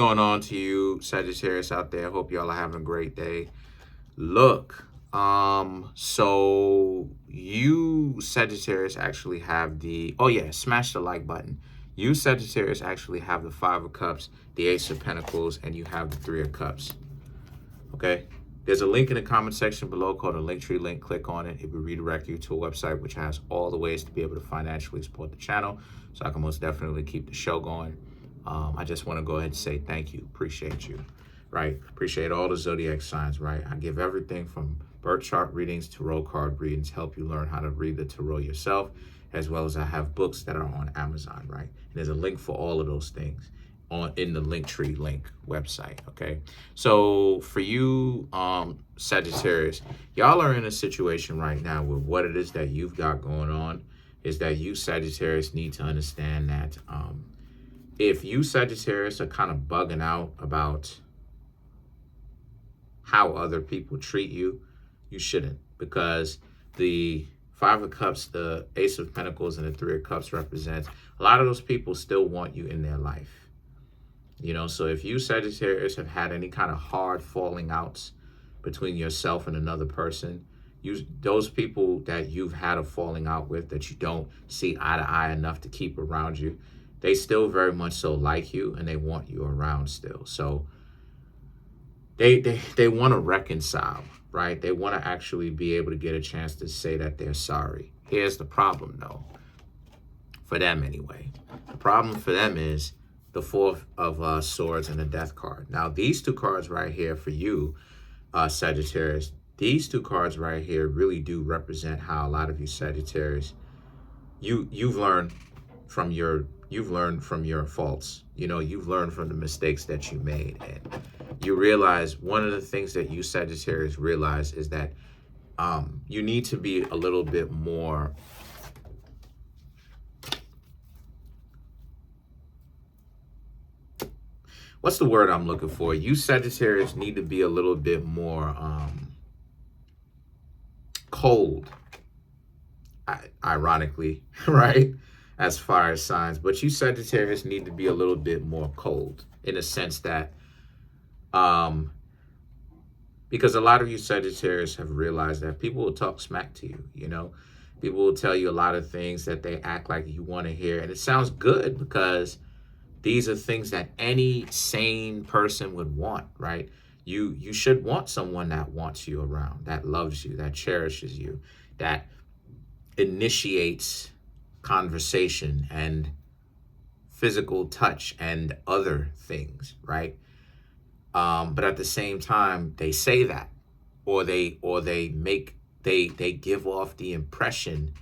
Going on to you, Sagittarius out there. Hope y'all are having a great day. Look, so you Sagittarius actually have the smash the like button. You Sagittarius actually have the Five of Cups, the Ace of Pentacles, and you have the Three of Cups. Okay. There's a link in the comment section below called a Linktree link. Click on it. It will redirect you to a website which has all the ways to be able to financially support the channel, so I can most definitely keep the show going. I just want to go ahead and say thank you. Appreciate you, right? Appreciate all the zodiac signs, right? I give everything from birth chart readings to tarot card readings, help you learn how to read the tarot yourself, as well as I have books that are on Amazon, right? And there's a link for all of those things in the Linktree link website, okay? So for you, Sagittarius, y'all are in a situation right now where what it is that you've got going on is that you Sagittarius need to understand that if you Sagittarius are kind of bugging out about how other people treat you, you shouldn't, because the Five of Cups, the Ace of Pentacles, and the Three of Cups represents a lot of those people still want you in their life. You know, so if you Sagittarius have had any kind of hard falling outs between yourself and another person, those people that you've had a falling out with that you don't see eye to eye enough to keep around you, they still very much so like you and they want you around still. So they want to reconcile, right? They want to actually be able to get a chance to say that they're sorry. Here's the problem though, for them anyway. The problem for them is the Four of Swords and the Death card. Now these two cards right here for you, Sagittarius, these two cards right here really do represent how a lot of you Sagittarius, you've learned from your faults. You know, you've learned from the mistakes that you made, and you realize one of the things that you Sagittarius realize is that you need to be a little bit more what's the word I'm looking for? You Sagittarius need to be a little bit more cold, ironically, right? As far as signs, but you Sagittarius need to be a little bit more cold in a sense that, because a lot of you Sagittarius have realized that people will talk smack to you, you know, people will tell you a lot of things that they act like you want to hear. And it sounds good because these are things that any sane person would want, right? You should want someone that wants you around, that loves you, that cherishes you, that initiates conversation and physical touch and other things, right? But at the same time, they say that, or they give off the impression,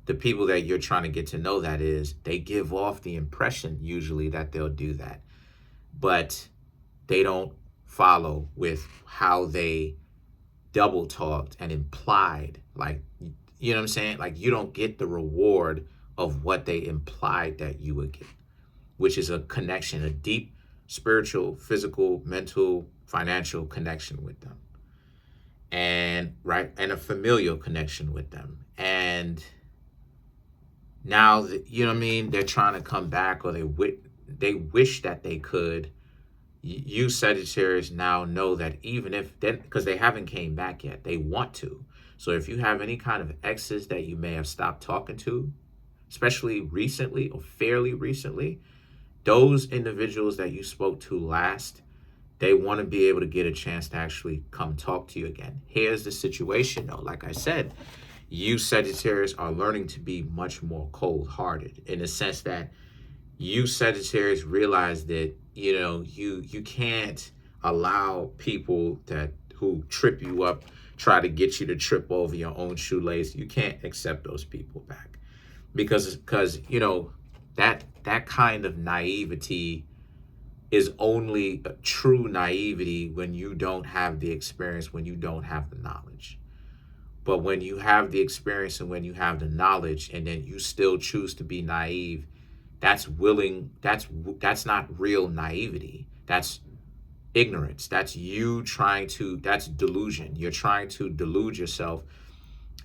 the people that you're trying to get to know, that is, they give off the impression usually that they'll do that, but they don't follow with how they double talked and implied, like, you know what I'm saying? Like, you don't get the reward of what they implied that you would get, which is a connection, a deep spiritual, physical, mental, financial connection with them. And right, and a familial connection with them. And now, you know what I mean, they're trying to come back, or they wish that they could. You Sagittarius now know that even if, because they haven't came back yet, they want to. So if you have any kind of exes that you may have stopped talking to, especially recently or fairly recently, those individuals that you spoke to last, they want to be able to get a chance to actually come talk to you again. Here's the situation though. Like I said, you Sagittarius are learning to be much more cold-hearted, in the sense that you Sagittarius realize that, you know, you can't allow people who trip you up, try to get you to trip over your own shoelace. You can't accept those people back, because you know, that kind of naivety is only a true naivety when you don't have the experience, when you don't have the knowledge. But when you have the experience and when you have the knowledge, and then you still choose to be naive, that's not real naivety. That's ignorance. That's that's delusion. You're trying to delude yourself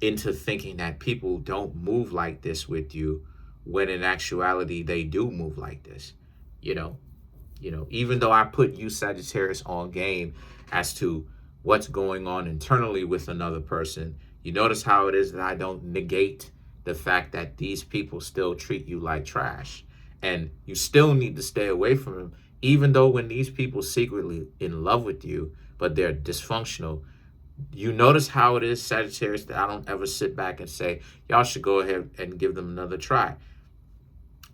into thinking that people don't move like this with you, when in actuality they do move like this, you know. You know, even though I put you, Sagittarius, on game as to what's going on internally with another person, you notice how it is that I don't negate the fact that these people still treat you like trash. And you still need to stay away from them, even though when these people secretly in love with you, but they're dysfunctional. You notice how it is, Sagittarius, that I don't ever sit back and say, y'all should go ahead and give them another try.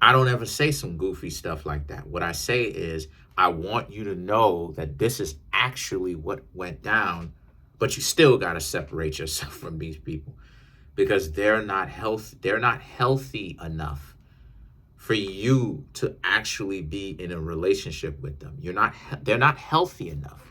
I don't ever say some goofy stuff like that. What I say is, I want you to know that this is actually what went down, but you still got to separate yourself from these people because they're not healthy enough for you to actually be in a relationship with them. They're not healthy enough.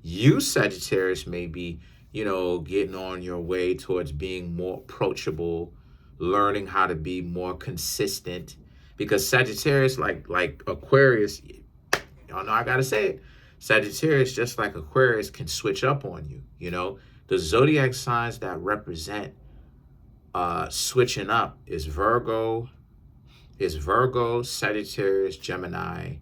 You, Sagittarius, may be, getting on your way towards being more approachable, learning how to be more consistent. Because Sagittarius, like Aquarius, y'all know I gotta say it. Sagittarius, just like Aquarius, can switch up on you. The zodiac signs that represent switching up is Virgo, Sagittarius, Gemini,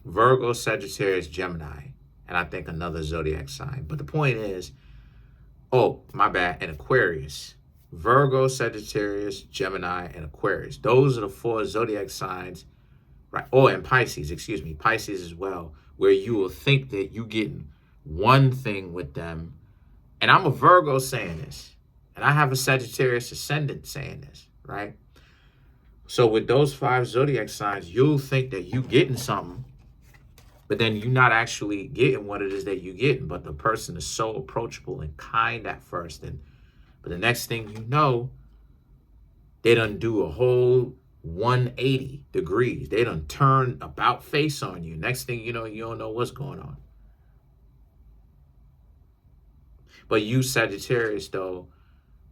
Virgo, Sagittarius, Gemini, and I think another zodiac sign. But the point is, oh, my bad, and Aquarius. Virgo, Sagittarius, Gemini, and Aquarius. Those are the 4 zodiac signs, right? Oh, and Pisces, Pisces as well, where you will think that you getting one thing with them. And I'm a Virgo saying this, and I have a Sagittarius ascendant saying this, right? So with those 5 zodiac signs, you'll think that you getting something, but then you're not actually getting what it is that you're getting. But the person is so approachable and kind at first, but the next thing you know, they done do a whole 180 degrees. They done turn about face on you. Next thing you know, you don't know what's going on. But you, Sagittarius, though,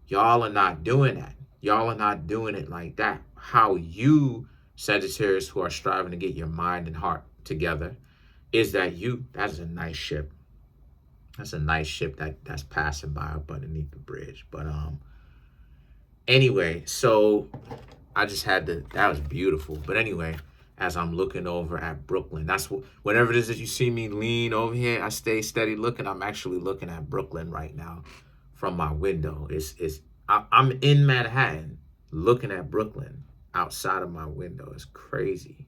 y'all are not doing that. Y'all are not doing it like that. How you, Sagittarius, who are striving to get your mind and heart together, is that that's a nice ship. That's a nice ship that's passing by up underneath the bridge. But anyway, so I just had that was beautiful. But anyway, as I'm looking over at Brooklyn, that's whenever it is that you see me lean over here, I stay steady looking. I'm actually looking at Brooklyn right now from my window. I'm in Manhattan looking at Brooklyn outside of my window. It's crazy.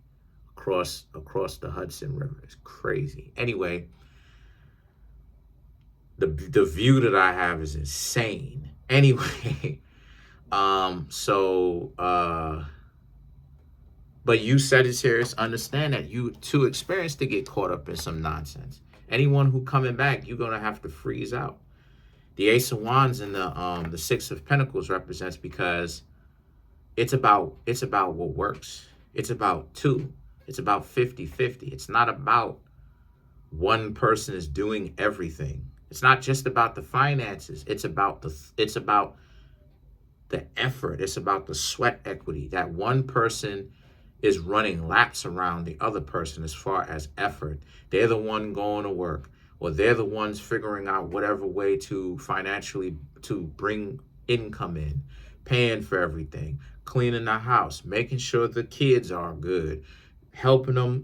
Across the Hudson River. It's crazy. Anyway, the view that I have is insane. Anyway, but you, Sagittarius, understand that you too experienced to get caught up in some nonsense. Anyone who coming back, you're gonna have to freeze out. The Ace of Wands and the 6 of Pentacles represents because it's about what works. It's about 2. It's about 50-50. It's not about one person is doing everything. It's not just about the finances. It's about the effort. It's about the sweat equity. That one person is running laps around the other person as far as effort. They're the one going to work, or they're the ones figuring out whatever way to financially to bring income in, paying for everything, cleaning the house, making sure the kids are good, helping them,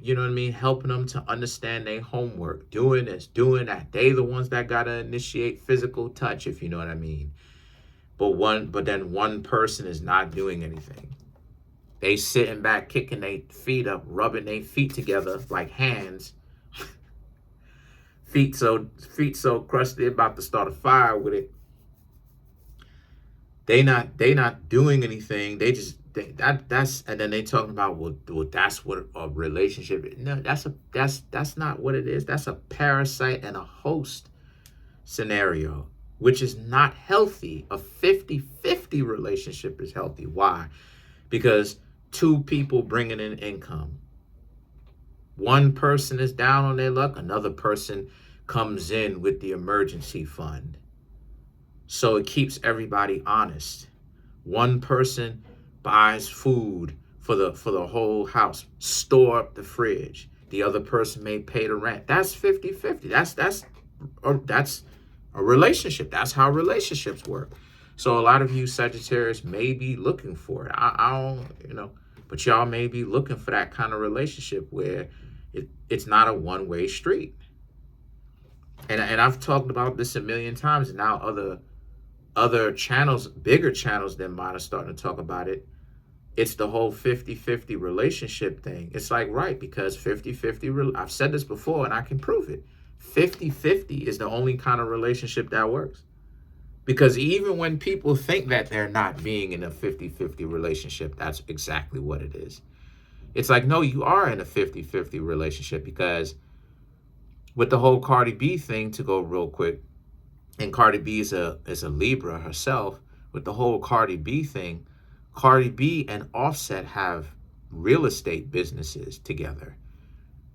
helping them to understand their homework, doing this, doing that. They the ones that got to initiate physical touch, if you know what I mean. But then one person is not doing anything. They sitting back, kicking their feet up, rubbing their feet together like hands. feet so crusty, about to start a fire with it. They not doing anything. They just that's and then they talking about well that's what a relationship is. No, that's not what it is. That's a parasite and a host scenario, which is not healthy. A 50-50 relationship is healthy. Why? Because 2 people bringing in income. One person is down on their luck, another person comes in with the emergency fund. So it keeps everybody honest. One person buys food for the whole house, store up the fridge. The other person may pay the rent. That's 50-50. That's a relationship. That's how relationships work. So a lot of you Sagittarius may be looking for it. I don't, But y'all may be looking for that kind of relationship where it's not a one-way street. And I've talked about this a million times, and now other channels, bigger channels than mine, are starting to talk about it. It's the whole 50-50 relationship thing. It's like, right, because 50-50, I've said this before and I can prove it. 50-50 is the only kind of relationship that works. Because even when people think that they're not being in a 50-50 relationship, that's exactly what it is. It's like, no, you are in a 50-50 relationship, because with the whole Cardi B thing, to go real quick, and Cardi B is a Libra herself, with the whole Cardi B thing, Cardi B and Offset have real estate businesses together.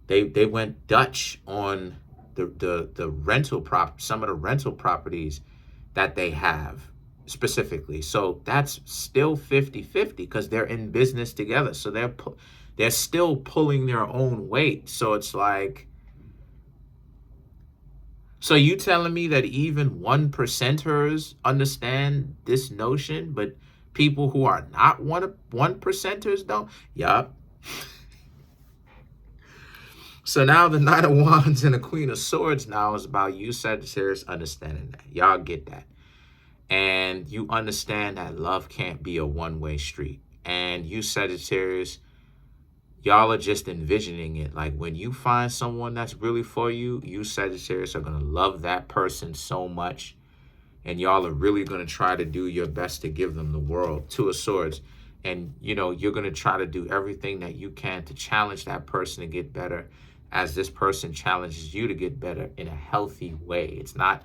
They went Dutch on the rental some of the rental properties that they have specifically. So that's still 50-50 because they're in business together. So they're still pulling their own weight. So it's like, so you telling me that even 1%ers understand this notion, but people who are not 1%ers don't? Yup. So now the Knight of Wands and the Queen of Swords now is about you, Sagittarius, understanding that. Y'all get that. And you understand that love can't be a one-way street. And you, Sagittarius, y'all are just envisioning it. Like, when you find someone that's really for you, you, Sagittarius, are going to love that person so much. And y'all are really going to try to do your best to give them the world. Two of Swords. And, you know, you're going to try to do everything that you can to challenge that person to get better, as this person challenges you to get better in a healthy way. It's not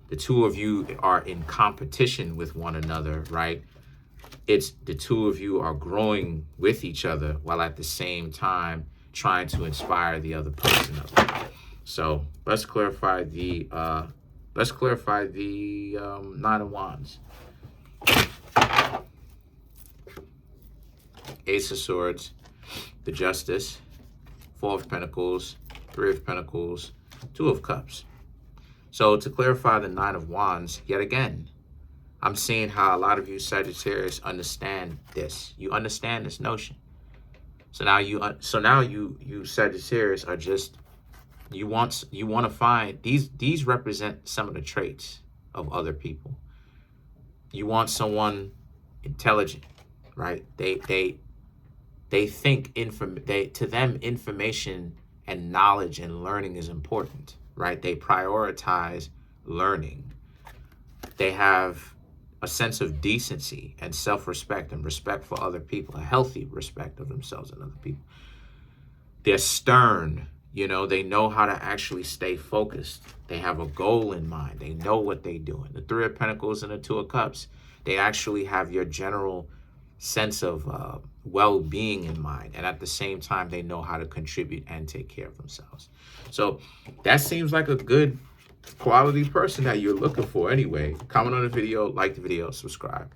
the two of you are in competition with one another, right? It's the two of you are growing with each other while at the same time trying to inspire the other person up. So let's clarify the Nine of Wands. Ace of Swords, the Justice, Four of Pentacles, Three of Pentacles, Two of Cups. So to clarify the Nine of Wands, yet again, I'm seeing how a lot of you Sagittarius understand this. You understand this notion. So now you Sagittarius are just, you want to find these represent some of the traits of other people. You want someone intelligent, right? They think to them information and knowledge and learning is important, right? They prioritize learning. They have a sense of decency and self-respect and respect for other people, a healthy respect of themselves and other people. They're stern, you know, they know how to actually stay focused. They have a goal in mind. They know what they're doing. The Three of Pentacles and the Two of Cups, they actually have your general sense of well-being in mind, and at the same time they know how to contribute and take care of themselves. So that seems like a good quality person that you're looking for. Anyway, comment on the video, like the video, subscribe.